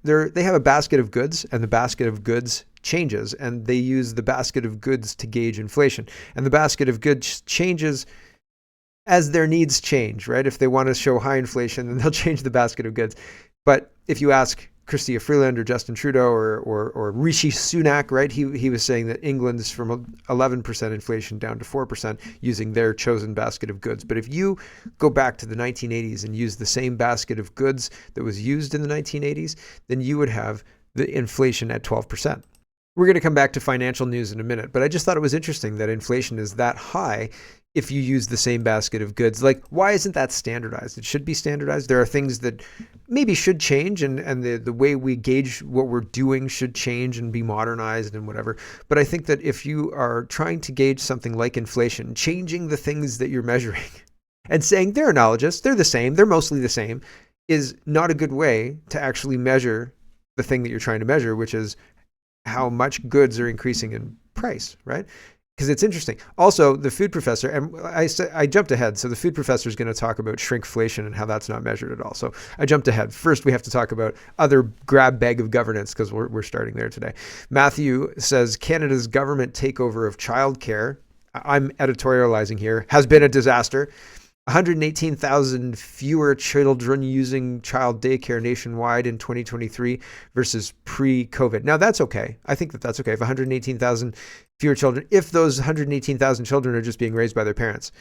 they have a basket of goods, and the basket of goods changes, and they use the basket of goods to gauge inflation. And the basket of goods changes as their needs change, right? If they want to show high inflation, then they'll change the basket of goods. But if you ask Chrystia Freeland or Justin Trudeau or Rishi Sunak, right? He was saying that England is from 11% inflation down to 4% using their chosen basket of goods. But if you go back to the 1980s and use the same basket of goods that was used in the 1980s, then you would have the inflation at 12%. We're going to come back to financial news in a minute, but I just thought it was interesting that inflation is that high if you use the same basket of goods. Like, why isn't that standardized? It should be standardized. There are things that maybe should change, and the way we gauge what we're doing should change and be modernized and whatever. But I think that if you are trying to gauge something like inflation, changing the things that you're measuring and saying they're analogous, they're the same, they're mostly the same, is not a good way to actually measure the thing that you're trying to measure, which is how much goods are increasing in price, right? Because it's interesting. Also, the food professor, and I jumped ahead. So the food professor is going to talk about shrinkflation and how that's not measured at all. So I jumped ahead. First, we have to talk about other grab bag of governance, because we're starting there today. Matthew says Canada's government takeover of childcare, I'm editorializing here, has been a disaster. 118,000 fewer children using child daycare nationwide in 2023 versus pre-COVID. Now, that's okay. I think that that's okay. If 118,000 fewer children, if those 118,000 children are just being raised by their parents,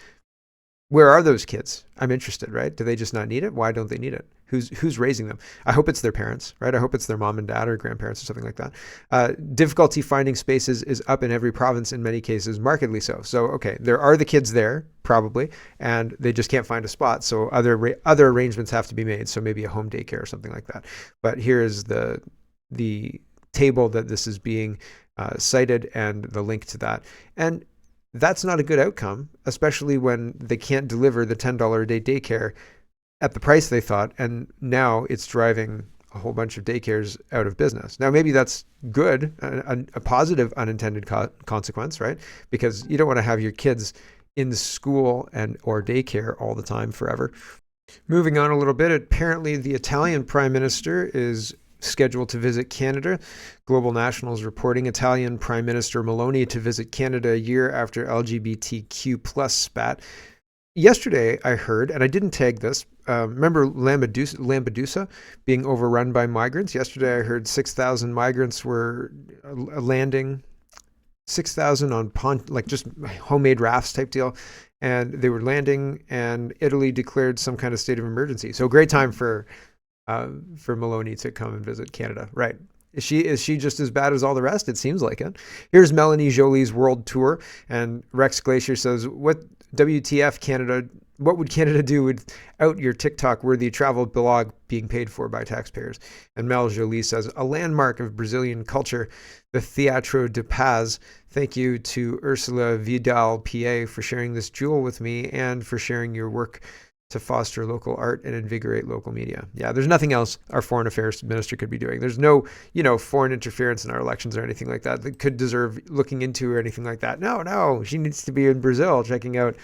where are those kids? I'm interested, right? Do they just not need it? Why don't they need it? Who's raising them? I hope it's their parents, right? I hope it's their mom and dad or grandparents or something like that. Difficulty finding spaces is up in every province, in many cases, markedly so. So, okay, there are the kids there, probably, and they just can't find a spot. So other arrangements have to be made. So maybe a home daycare or something like that. But here is the table that this is being cited and the link to that. And that's not a good outcome, especially when they can't deliver the $10 a day daycare at the price they thought, and now it's driving a whole bunch of daycares out of business. Now, maybe that's good, a positive unintended consequence, right? Because you don't want to have your kids in school or daycare all the time forever. Moving on a little bit, apparently the Italian Prime Minister is scheduled to visit Canada. Global Nationals reporting Italian Prime Minister Meloni to visit Canada a year after LGBTQ plus spat. Yesterday, I heard, and I didn't tag this, remember Lampedusa being overrun by migrants? Yesterday, I heard 6,000 migrants were landing, 6,000 on like just homemade rafts type deal. And they were landing, and Italy declared some kind of state of emergency. So great time for Meloni to come and visit Canada, right? Is she just as bad as all the rest? It seems like it. Here's Melanie Jolie's world tour, and Rex Glacier says, "What WTF Canada? What would Canada do without your TikTok-worthy travel blog being paid for by taxpayers?" And Mel Jolie says, "A landmark of Brazilian culture, the Teatro de Paz. Thank you to Ursula Vidal PA for sharing this jewel with me and for sharing your work to foster local art and invigorate local media." Yeah, there's nothing else our foreign affairs minister could be doing. There's no, foreign interference in our elections or anything like that could deserve looking into or anything like that. No, she needs to be in Brazil checking out,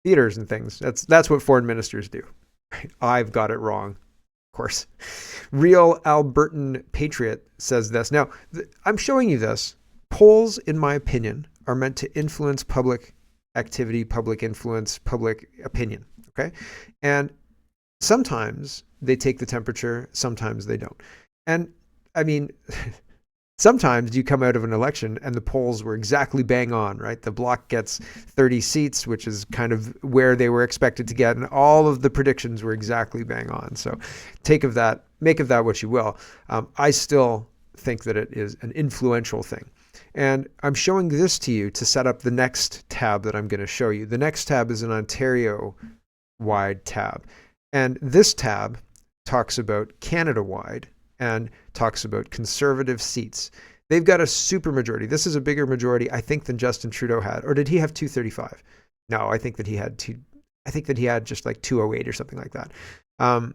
theaters and things. That's what foreign ministers do. Right? I've got it wrong, of course. Real Albertan Patriot says this. Now, I'm showing you this. Polls, in my opinion, are meant to influence public activity, public influence, public opinion, okay? And sometimes they take the temperature, sometimes they don't. And I mean, sometimes you come out of an election and the polls were exactly bang on, right? The Bloc gets 30 seats, which is kind of where they were expected to get, and all of the predictions were exactly bang on. So make of that what you will. I still think that it is an influential thing. And I'm showing this to you to set up the next tab that I'm going to show you. The next tab is an Ontario-wide tab. And this tab talks about Canada-wide and talks about conservative seats. They've got a super majority. This is a bigger majority, I think, than Justin Trudeau had. Or did he have 235? No, I think that he had just like 208 or something like that. I'll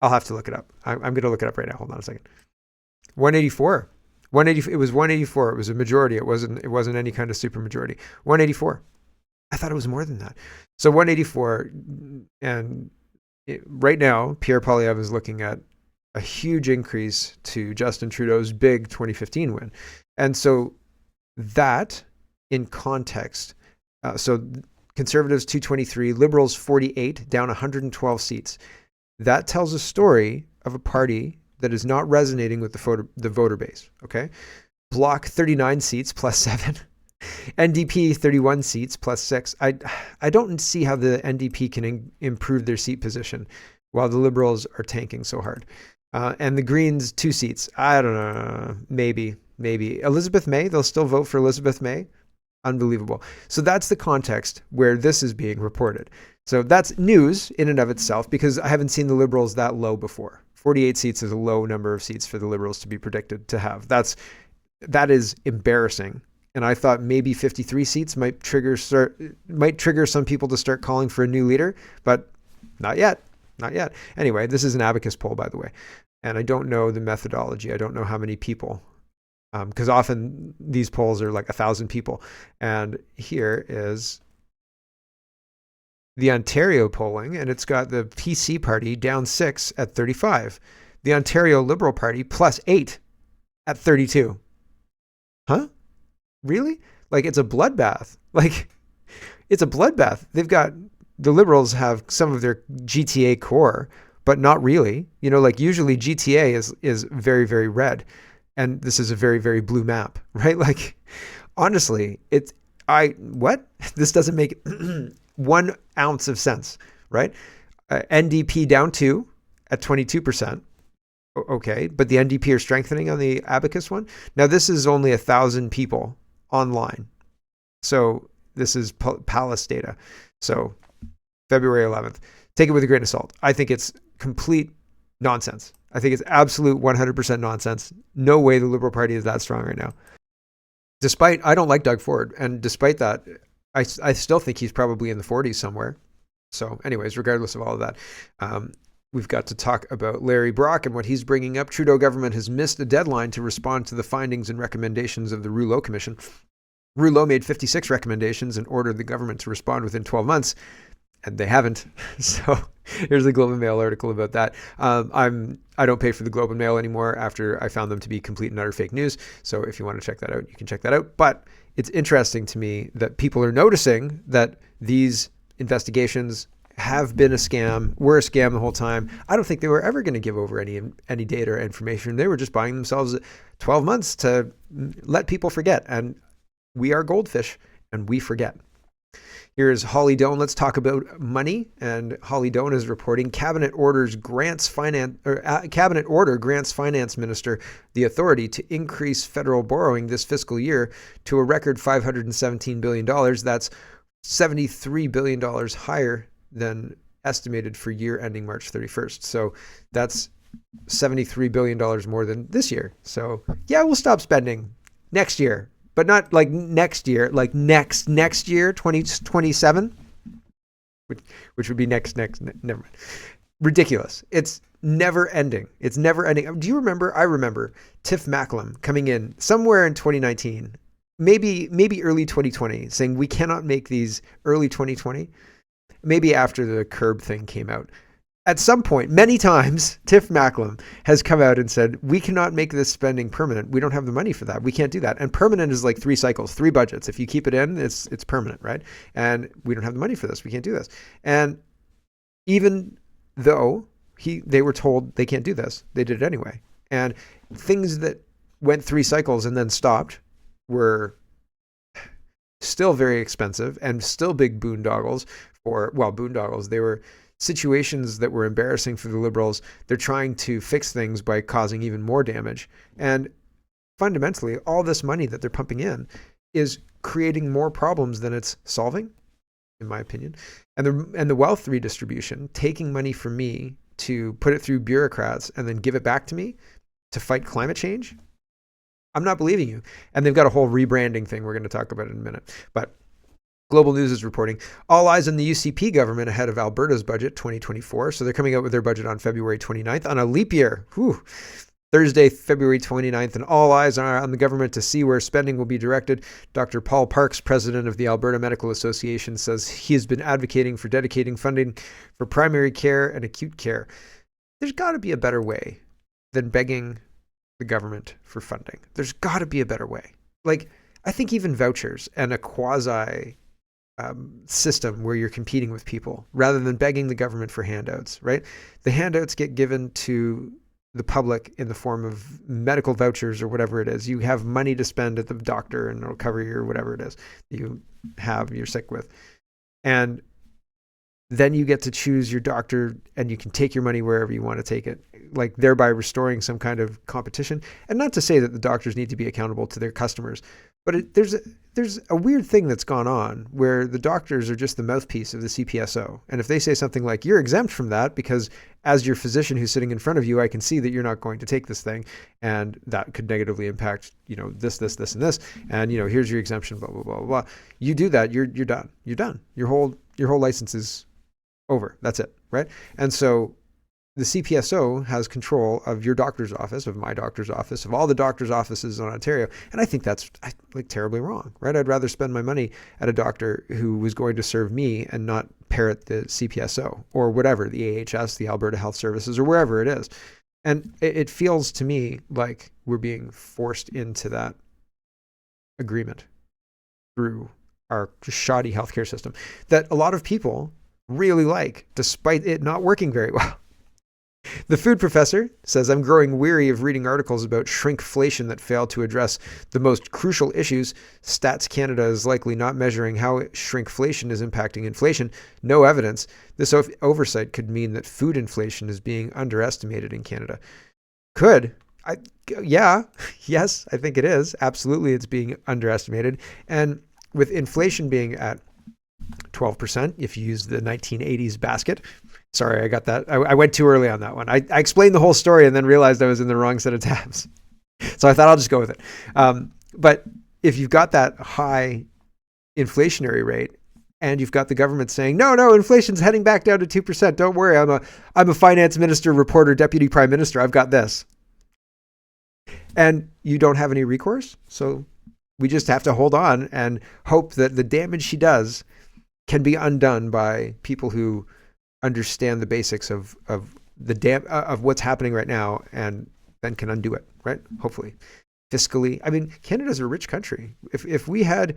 have to look it up. I'm going to look it up right now. Hold on a second. 184. 180. It was 184. It was a majority. It wasn't any kind of super majority. 184. I thought it was more than that. So 184, and right now Pierre Poilievre is looking at a huge increase to Justin Trudeau's big 2015 win. And so that in context, so Conservatives 223, Liberals 48, down 112 seats. That tells a story of a party that is not resonating with the voter base, okay? Bloc 39 seats plus 7. NDP 31 seats plus 6. I don't see how the NDP can improve their seat position while the Liberals are tanking so hard. And the Greens 2 seats. I don't know. Maybe. Elizabeth May, they'll still vote for Elizabeth May. Unbelievable. So that's the context where this is being reported. So that's news in and of itself, because I haven't seen the Liberals that low before. 48 seats is a low number of seats for the Liberals to be predicted to have. That is embarrassing. And I thought maybe 53 seats might trigger some people to start calling for a new leader, but not yet. Anyway, this is an Abacus poll, by the way. And I don't know the methodology. I don't know how many people, because often these polls are like 1,000 people. And here is the Ontario polling, and it's got the PC party down 6 at 35. The Ontario Liberal Party plus 8 at 32. Huh? Really? Like, it's a bloodbath. The Liberals have some of their GTA core, but not really. Like usually GTA is very, very red. And this is a very, very blue map, right? Like, honestly, this doesn't make 1 ounce of sense, right? NDP down 2 at 22%. Okay, but the NDP are strengthening on the Abacus one. Now, this is only 1,000 people online. So this is Palace data. So February 11th. Take it with a grain of salt. I think it's complete nonsense. I think it's absolute 100% nonsense. No way the Liberal Party is that strong right now. I don't like Doug Ford, and despite that, I still think he's probably in the 40s somewhere. So anyways, regardless of all of that, we've got to talk about Larry Brock and what he's bringing up. Trudeau government has missed a deadline to respond to the findings and recommendations of the Rouleau Commission. Rouleau made 56 recommendations and ordered the government to respond within 12 months, and they haven't. So here's a Globe and Mail article about that. I don't pay for the Globe and Mail anymore after I found them to be complete and utter fake news. So if you want to check that out, you can check that out. But it's interesting to me that people are noticing that these investigations have been a scam, were a scam the whole time. I don't think they were ever going to give over any data or information. They were just buying themselves 12 months to let people forget. And we are goldfish, and we forget. Here's Holly Doan. Let's talk about money. And Holly Doan is reporting Cabinet order grants finance minister the authority to increase federal borrowing this fiscal year to a record $517 billion. That's $73 billion higher than estimated for year ending March 31st. So that's $73 billion more than this year. So yeah, we'll stop spending next year, but not like next year, like next year, 2027, which would be never mind. Ridiculous. It's never ending. Do you remember? I remember Tiff Macklem coming in somewhere in 2019, maybe early 2020, saying we cannot make these early 2020. Maybe after the curb thing came out. At some point, many times, Tiff Macklem has come out and said, we cannot make this spending permanent. We don't have the money for that. We can't do that. And permanent is like 3 cycles, 3 budgets. If you keep it in, it's permanent, right? And we don't have the money for this. We can't do this. And even though they were told they can't do this, they did it anyway. And things that went 3 cycles and then stopped were still very expensive and still big boondoggles. They were situations that were embarrassing for the Liberals. They're trying to fix things by causing even more damage. And fundamentally, all this money that they're pumping in is creating more problems than it's solving, in my opinion. And the wealth redistribution, taking money from me to put it through bureaucrats and then give it back to me to fight climate change, I'm not believing you. And they've got a whole rebranding thing we're going to talk about in a minute. But Global News is reporting all eyes on the UCP government ahead of Alberta's budget 2024. So they're coming out with their budget on February 29th on a leap year. Thursday, February 29th, and all eyes are on the government to see where spending will be directed. Dr. Paul Parks, president of the Alberta Medical Association, says he has been advocating for dedicating funding for primary care and acute care. There's got to be a better way than begging the government for funding. There's got to be a better way. Like, I think even vouchers and a quasi system where you're competing with people rather than begging the government for handouts, right? The handouts get given to the public in the form of medical vouchers or whatever it is. You have money to spend at the doctor and it'll cover your whatever it is you have, you're sick with. And then you get to choose your doctor and you can take your money wherever you want to take it, like thereby restoring some kind of competition. And not to say that the doctors need to be accountable to their customers, but there's a weird thing that's gone on where the doctors are just the mouthpiece of the CPSO. And if they say something like, you're exempt from that because as your physician who's sitting in front of you, I can see that you're not going to take this thing and that could negatively impact, this, and this. And, here's your exemption, blah, blah, blah, blah, blah. You do that, you're done. You're done. Your whole license is over. That's it, right? And so the CPSO has control of your doctor's office, of my doctor's office, of all the doctor's offices in Ontario. And I think that's terribly wrong, right? I'd rather spend my money at a doctor who was going to serve me and not parrot the CPSO or whatever, the AHS, the Alberta Health Services, or wherever it is. And it feels to me like we're being forced into that agreement through our shoddy healthcare system that a lot of people really like, despite it not working very well. The food professor says, I'm growing weary of reading articles about shrinkflation that fail to address the most crucial issues. Stats Canada is likely not measuring how shrinkflation is impacting inflation. No evidence. This oversight could mean that food inflation is being underestimated in Canada. Could. Yes, I think it is. Absolutely, it's being underestimated. And with inflation being at 12%, if you use the 1980s basket. Sorry, I got that. I went too early on that one. I explained the whole story and then realized I was in the wrong set of tabs. So I thought I'll just go with it. But if you've got that high inflationary rate and you've got the government saying, no, inflation's heading back down to 2%. Don't worry. I'm a finance minister, reporter, deputy prime minister. I've got this. And you don't have any recourse. So we just have to hold on and hope that the damage she does can be undone by people who understand the basics of what's happening right now and then can undo it, right? Hopefully. Fiscally, I mean, Canada's a rich country. If we had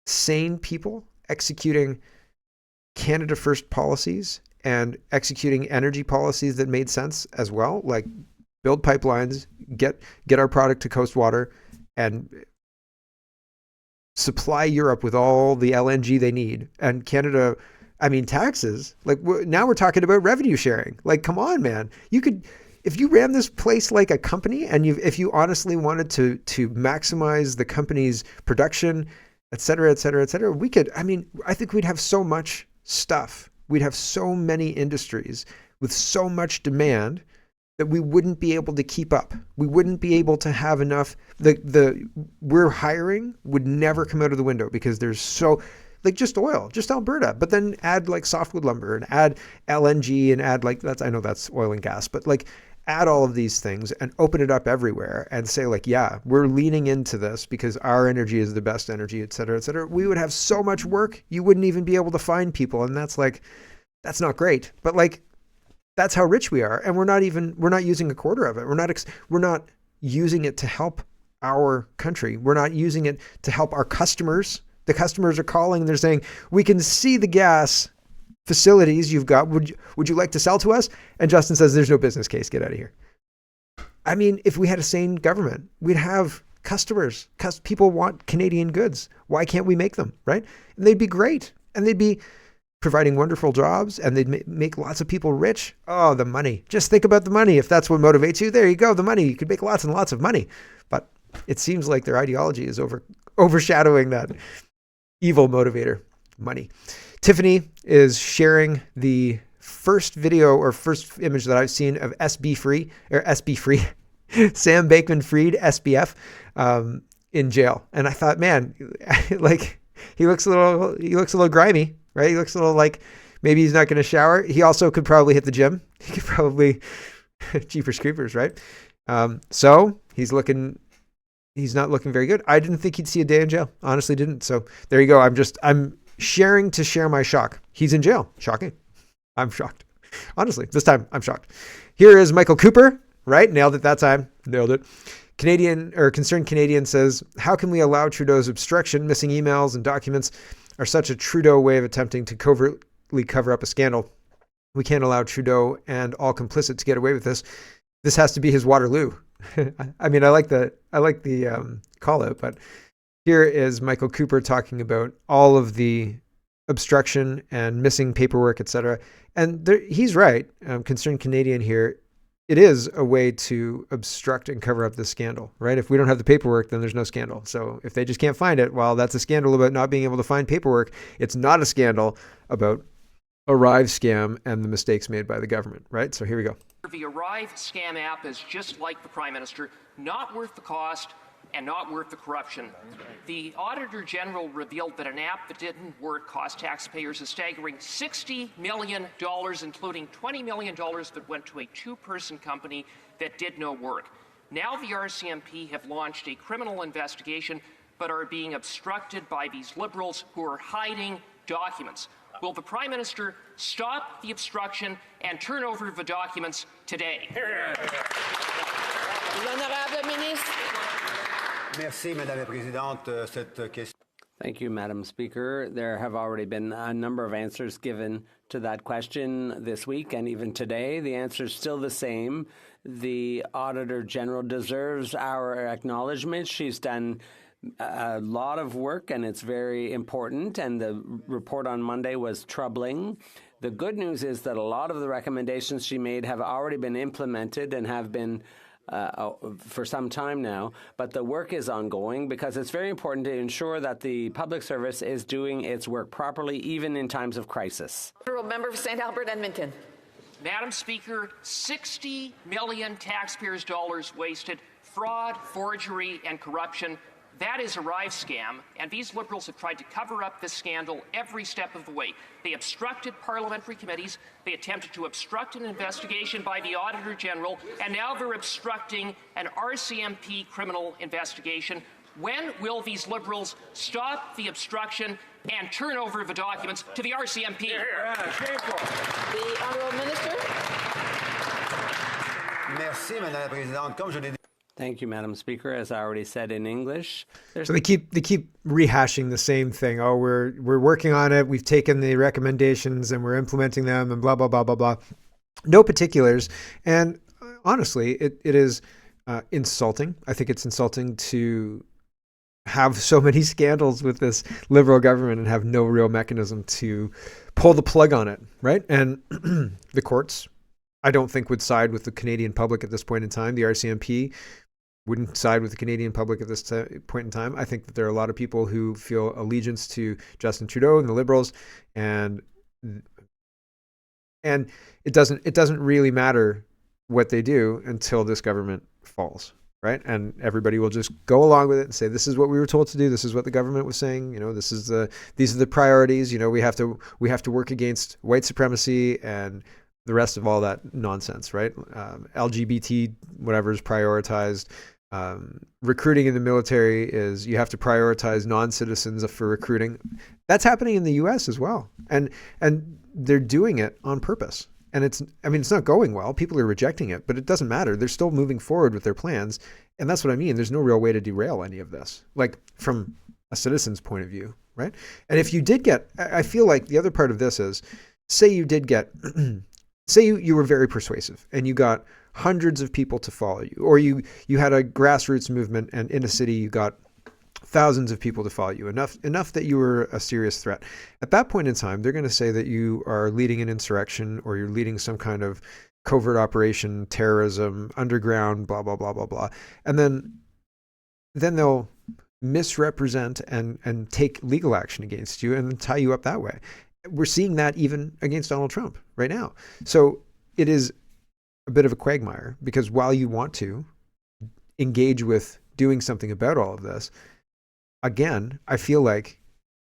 sane people executing Canada First policies and executing energy policies that made sense as well, like build pipelines, get our product to coast water, and supply Europe with all the LNG they need. And Canada, I mean, taxes, now we're talking about revenue sharing. Like, come on, man. If you ran this place like a company and if you honestly wanted to maximize the company's production, et cetera, et cetera, et cetera, I think we'd have so much stuff. We'd have so many industries with so much demand that we wouldn't be able to keep up. We wouldn't be able to have enough. We're hiring would never come out of the window because there's just oil, just Alberta, but then add softwood lumber and add LNG and add I know that's oil and gas, but add all of these things and open it up everywhere and say we're leaning into this because our energy is the best energy, et cetera, et cetera. We would have so much work. You wouldn't even be able to find people. And that's not great, but that's how rich we are. And we're not using a quarter of it. We're not using it to help our country. We're not using it to help our customers. The customers are calling and they're saying, we can see the gas facilities you've got. Would you like to sell to us? And Justin says, there's no business case. Get out of here. I mean, if we had a sane government, we'd have customers. People want Canadian goods. Why can't we make them, right? And they'd be great. And they'd be providing wonderful jobs and they'd make lots of people rich. Oh, the money. Just think about the money. If that's what motivates you, there you go. The money. You could make lots and lots of money. But it seems like their ideology is overshadowing that evil motivator, money. Tiffany is sharing the first video or first image that I've seen of SB Free, Sam Bankman-Fried, SBF, in jail. And I thought, man, he looks a little grimy, right? He looks a little maybe he's not going to shower. He also could probably hit the gym. He could probably Jeepers Creepers, right? So he's not looking very good. I didn't think he'd see a day in jail. Honestly didn't. So there you go. I'm sharing to share my shock. He's in jail. Shocking. I'm shocked. Honestly, this time I'm shocked. Here is Michael Cooper right? Nailed it that time. Nailed it. Concerned Canadian says, how can we allow Trudeau's obstruction, missing emails and documents are such a Trudeau way of attempting to covertly cover up a scandal? We can't allow Trudeau and all complicit to get away with this. This has to be his Waterloo. I mean, I like the call out, but here is Michael Cooper talking about all of the obstruction and missing paperwork, etc. And he's right. Concerned Canadian here. It is a way to obstruct and cover up this scandal, right? If we don't have the paperwork, then there's no scandal. So if they just can't find it, well, that's a scandal about not being able to find paperwork. It's not a scandal about Arrive scam and the mistakes made by the government, right? So here we go. The Arrive scam app is just like the Prime Minister, not worth the cost and not worth the corruption. The Auditor General revealed that an app that didn't work cost taxpayers a staggering $60 million, including $20 million that went to a two-person company that did no work. Now the RCMP have launched a criminal investigation but are being obstructed by these Liberals who are hiding documents. Will the Prime Minister stop the obstruction and turn over the documents today? L'honorable ministre. Merci, Madame la Présidente. Cette question. Thank you, Madam Speaker. There have already been a number of answers given to that question this week and even today. The answer is still the same. The Auditor General deserves our acknowledgement. She's done a lot of work, and it's very important, and the report on Monday was troubling. The good news is that a lot of the recommendations she made have already been implemented and have been for some time now, but the work is ongoing because it's very important to ensure that the public service is doing its work properly, even in times of crisis. Honourable Member for St. Albert, Edmonton. Madam Speaker, 60 million taxpayers' dollars wasted, fraud, forgery, and corruption. That is Arrive scam, and these Liberals have tried to cover up this scandal every step of the way. They obstructed parliamentary committees, they attempted to obstruct an investigation by the Auditor General, and now they're obstructing an RCMP criminal investigation. When will these Liberals stop the obstruction and turn over the documents to the RCMP? The Honourable Minister. Merci, Madame la Présidente. Comme je l'ai dit. Thank you, Madam Speaker. As I already said in English, so they keep rehashing the same thing. Oh, we're working on it. We've taken the recommendations and we're implementing them and blah blah blah blah blah. No particulars. And honestly, it is insulting. I think it's insulting to have so many scandals with this Liberal government and have no real mechanism to pull the plug on it, right? And the courts, I don't think, would side with the Canadian public at this point in time. The RCMP wouldn't side with the Canadian public at this point in time. I think that there are a lot of people who feel allegiance to Justin Trudeau and the Liberals, and it doesn't really matter what they do until this government falls, right? And everybody will just go along with it and say, this is what we were told to do. This is what the government was saying. You know, these are the priorities. You know, we have to work against white supremacy and the rest of all that nonsense, right? LGBT, whatever is prioritized. Recruiting in the military is, you have to prioritize non-citizens for recruiting. That's happening in the US as well. And they're doing it on purpose. And it's not going well. People are rejecting it, but it doesn't matter. They're still moving forward with their plans. And that's what I mean. There's no real way to derail any of this, like from a citizen's point of view, right? And if you did get, I feel like the other part of this is, say you did get, say you were very persuasive and you got hundreds of people to follow you, or you had a grassroots movement and in a city you got thousands of people to follow you, enough that you were a serious threat. At that point in time, they're going to say that you are leading an insurrection or you're leading some kind of covert operation, terrorism, underground, blah, blah, blah, blah, blah. And then they'll misrepresent and take legal action against you and tie you up that way. We're seeing that even against Donald Trump right now. So it is a bit of a quagmire, because while you want to engage with doing something about all of this, again, I feel like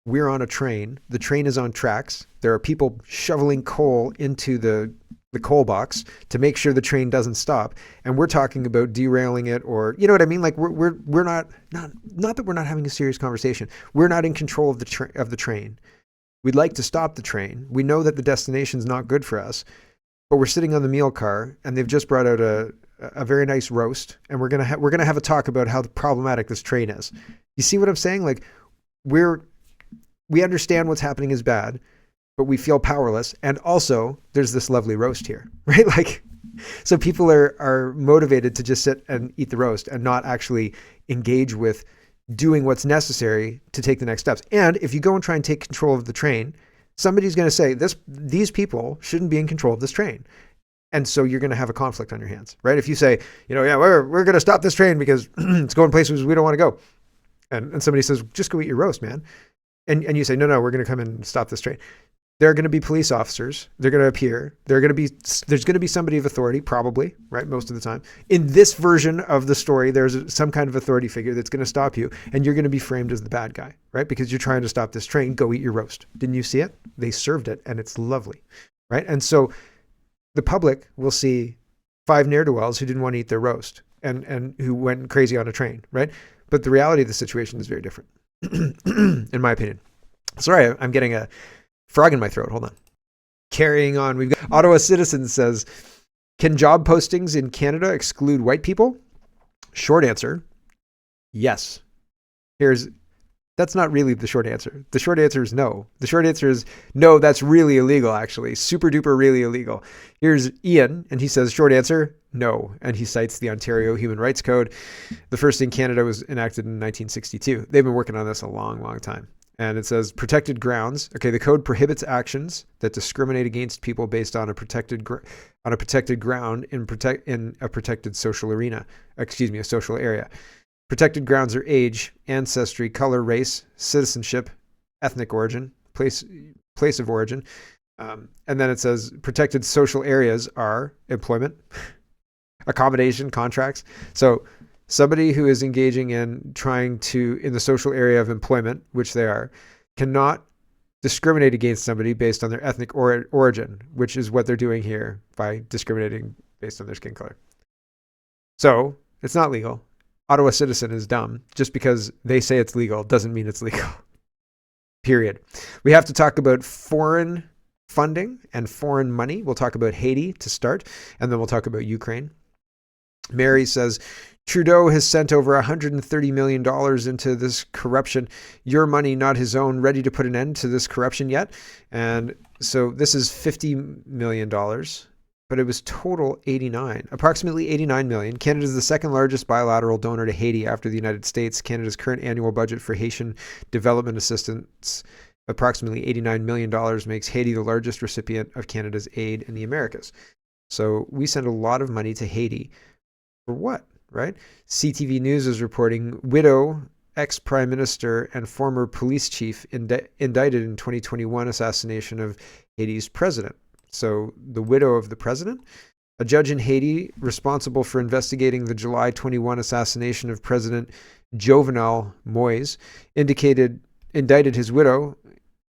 we're on a train. The train is on tracks. There are people shoveling coal into the coal box to make sure the train doesn't stop. And we're talking about derailing it, or, you know what I mean? Like we're not that we're not having a serious conversation. We're not in control of the train. We'd like to stop the train. We know that the destination's not good for us, but we're sitting on the meal car and they've just brought out a very nice roast, and we're gonna have a talk about how problematic this train is. You see what I'm saying? Like we understand what's happening is bad, but we feel powerless, and also there's this lovely roast here, right? Like, so people are motivated to just sit and eat the roast and not actually engage with doing what's necessary to take the next steps. And if you go and try and take control of the train, somebody's going to say these people shouldn't be in control of this train. And so you're going to have a conflict on your hands, right? If you say, yeah, we're going to stop this train because it's going places we don't want to go. And somebody says, just go eat your roast, man. And you say, no, we're going to come and stop this train. There are going to be police officers. They're going to appear. There's going to be somebody of authority, probably, right? Most of the time. In this version of the story, there's some kind of authority figure that's going to stop you, and you're going to be framed as the bad guy, right? Because you're trying to stop this train. Go eat your roast. Didn't you see it? They served it, and it's lovely, right? And so the public will see 5 ne'er-do-wells who didn't want to eat their roast and who went crazy on a train, right? But the reality of the situation is very different, in my opinion. Sorry, I'm getting a frog in my throat. Hold on. Carrying on. We've got Ottawa Citizen says, can job postings in Canada exclude white people? Short answer, yes. That's not really the short answer. The short answer is no. The short answer is no, that's really illegal, actually. Super duper really illegal. Here's Ian, and he says, short answer, no. And he cites the Ontario Human Rights Code. The first in Canada was enacted in 1962. They've been working on this a long, long time. And it says protected grounds. Okay, the code prohibits actions that discriminate against people based on a protected ground in a protected social arena. A social area. Protected grounds are age, ancestry, color, race, citizenship, ethnic origin, place of origin. And then it says protected social areas are employment, accommodation, contracts. So somebody who is engaging in the social area of employment, which they are, cannot discriminate against somebody based on their ethnic origin, which is what they're doing here by discriminating based on their skin color. So it's not legal. Ottawa Citizen is dumb. Just because they say it's legal doesn't mean it's legal. Period. We have to talk about foreign funding and foreign money. We'll talk about Haiti to start, and then we'll talk about Ukraine. Mary says, Trudeau has sent over $130 million into this corruption. Your money, not his own. Ready to put an end to this corruption yet? And so this is $50 million, but it was total approximately 89 million. Canada is the second largest bilateral donor to Haiti after the United States. Canada's current annual budget for Haitian development assistance, approximately $89 million, makes Haiti the largest recipient of Canada's aid in the Americas. So we send a lot of money to Haiti. For what, right? CTV News is reporting widow, ex-prime minister, and former police chief indicted in 2021 assassination of Haiti's president. So the widow of the president, a judge in Haiti responsible for investigating the July 21 assassination of President Jovenel Moïse, indicted his widow,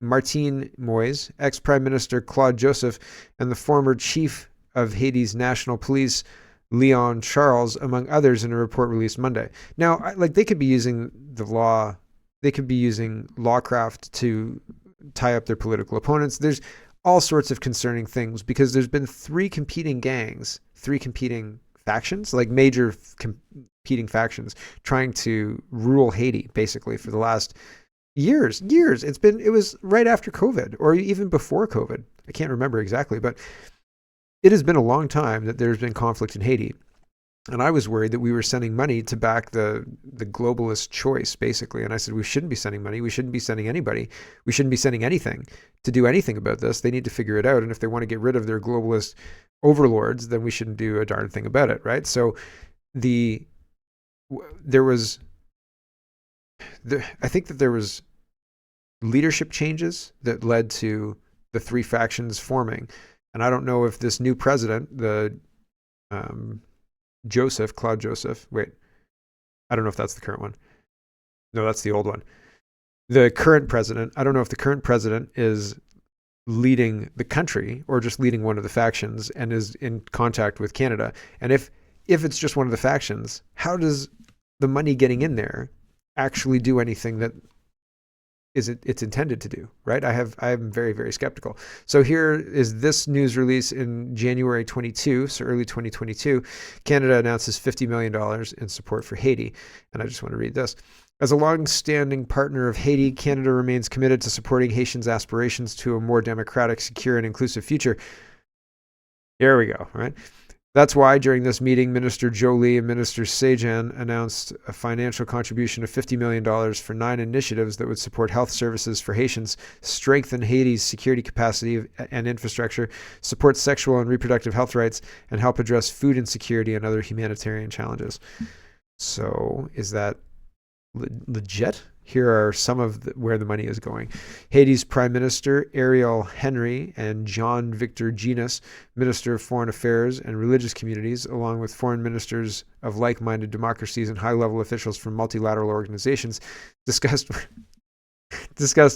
Martine Moïse, ex-prime minister Claude Joseph, and the former chief of Haiti's national police, Leon Charles, among others, in a report released Monday. Now, they could be using the law, they could be using lawcraft to tie up their political opponents. There's all sorts of concerning things because there's been 3 competing gangs, 3 competing factions, like major competing factions, trying to rule Haiti basically for the last years. It was right after COVID or even before COVID. I can't remember exactly, but it has been a long time that there's been conflict in Haiti. And I was worried that we were sending money to back the globalist choice, basically. And I said, we shouldn't be sending money. We shouldn't be sending anybody. We shouldn't be sending anything to do anything about this. They need to figure it out. And if they want to get rid of their globalist overlords, then we shouldn't do a darn thing about it, right? So I think that there was leadership changes that led to the 3 factions forming. And I don't know if this new president, Claude Joseph, I don't know if that's the current one. No, that's the old one. The current president, I don't know if the current president is leading the country or just leading one of the factions and is in contact with Canada. And if it's just one of the factions, how does the money getting in there actually do anything that it's intended to do, right? I'm very, very skeptical. So here is this news release in January 22, so early 2022. Canada announces $50 million in support for Haiti. And I just want to read this. As a long-standing partner of Haiti, Canada remains committed to supporting Haitians' aspirations to a more democratic, secure, and inclusive future. Here we go, right? That's why during this meeting, Minister Jolie and Minister Sejan announced a financial contribution of $50 million for 9 initiatives that would support health services for Haitians, strengthen Haiti's security capacity and infrastructure, support sexual and reproductive health rights, and help address food insecurity and other humanitarian challenges. So is that legit? Here are some of where the money is going. Haiti's Prime Minister Ariel Henry and John Victor Genis, Minister of Foreign Affairs and Religious Communities, along with foreign ministers of like-minded democracies and high-level officials from multilateral organizations, discussed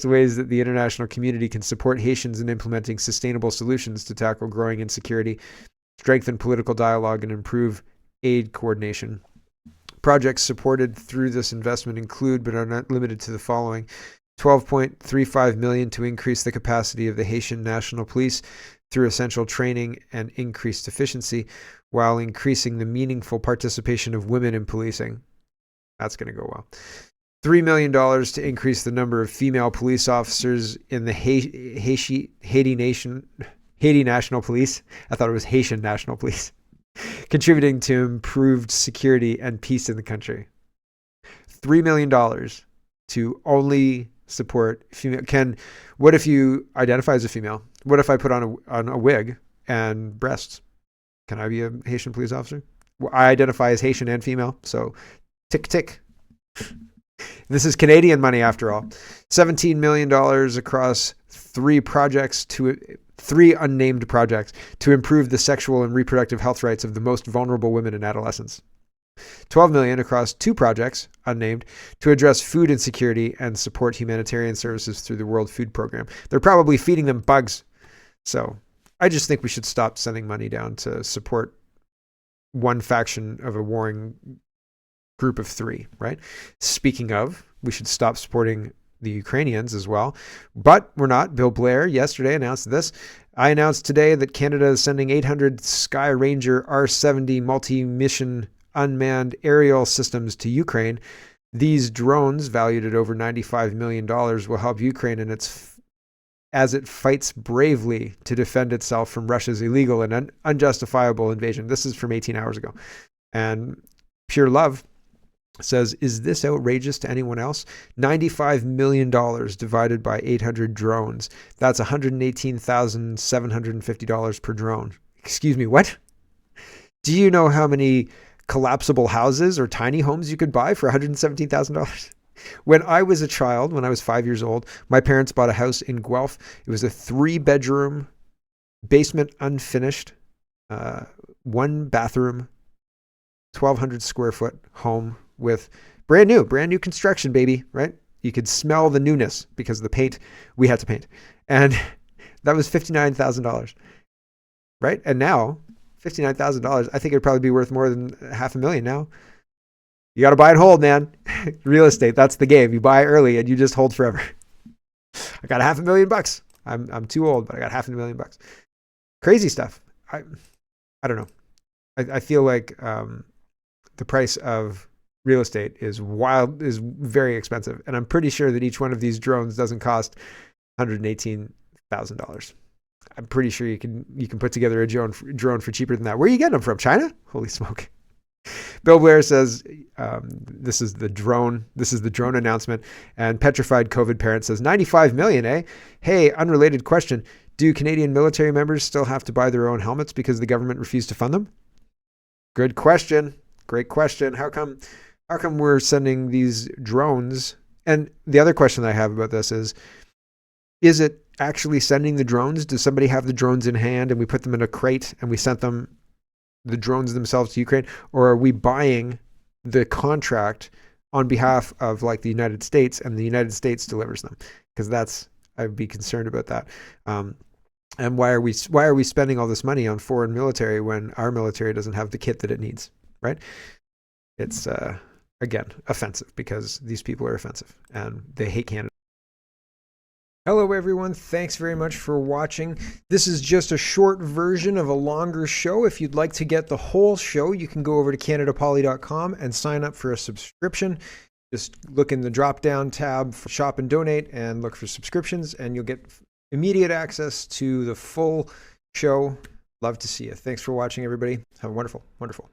ways that the international community can support Haitians in implementing sustainable solutions to tackle growing insecurity, strengthen political dialogue, and improve aid coordination. Projects supported through this investment include, but are not limited to, the following: $12.35 million to increase the capacity of the Haitian National Police through essential training and increased efficiency, while increasing the meaningful participation of women in policing. That's going to go well. $3 million to increase the number of female police officers in the Haiti National Police. I thought it was Haitian National Police. Contributing to improved security and peace in the country. $3 million to only support female. What if you identify as a female? What if I put on a wig and breasts? Can I be a Haitian police officer? Well, I identify as Haitian and female, so tick, tick. This is Canadian money after all. $17 million across 3 unnamed projects to improve the sexual and reproductive health rights of the most vulnerable women and adolescents. $12 million across 2 projects, unnamed, to address food insecurity and support humanitarian services through the World Food Program. They're probably feeding them bugs. So I just think we should stop sending money down to support one faction of a warring group of 3, right? Speaking of, we should stop supporting the Ukrainians as well. But we're not. Bill Blair yesterday announced this. I announced today that Canada is sending 800 Sky Ranger R-70 multi-mission unmanned aerial systems to Ukraine. These drones, valued at over $95 million, will help Ukraine as it fights bravely to defend itself from Russia's illegal and unjustifiable invasion. This is from 18 hours ago. And Pure Love says, is this outrageous to anyone else? $95 million divided by 800 drones. That's $118,750 per drone. Excuse me, what? Do you know how many collapsible houses or tiny homes you could buy for $117,000? When I was a child, when I was 5 years old, my parents bought a house in Guelph. It was a 3-bedroom, basement unfinished, 1 bathroom, 1,200 square foot home with brand new construction, baby, right? You could smell the newness because of the paint we had to paint. And that was $59,000, right? And now, $59,000, I think it'd probably be worth more than $500,000 now. You got to buy and hold, man. Real estate, that's the game. You buy early and you just hold forever. I got $500,000. I'm too old, but I got $500,000. Crazy stuff. I don't know. I feel like the price of real estate is very expensive. And I'm pretty sure that each one of these drones doesn't cost $118,000. I'm pretty sure you can put together a drone for cheaper than that. Where are you getting them from? China? Holy smoke. Bill Blair says, this is the drone announcement. And Petrified COVID Parent says, $95 million, eh? Hey, unrelated question. Do Canadian military members still have to buy their own helmets because the government refused to fund them? Good question. Great question. How come we're sending these drones? And the other question I have about this is it actually sending the drones? Does somebody have the drones in hand and we put them in a crate and we sent them, the drones themselves, to Ukraine? Or are we buying the contract on behalf of like the United States and the United States delivers them? Because I'd be concerned about that. And why are we spending all this money on foreign military when our military doesn't have the kit that it needs, right? It's again offensive because these people are offensive and they hate Canada. Hello, everyone. Thanks very much for watching. This is just a short version of a longer show. If you'd like to get the whole show, you can go over to CanadaPoly.com and sign up for a subscription. Just look in the drop-down tab for Shop and Donate and look for subscriptions, and you'll get immediate access to the full show. Love to see you. Thanks for watching, everybody. Have a wonderful, wonderful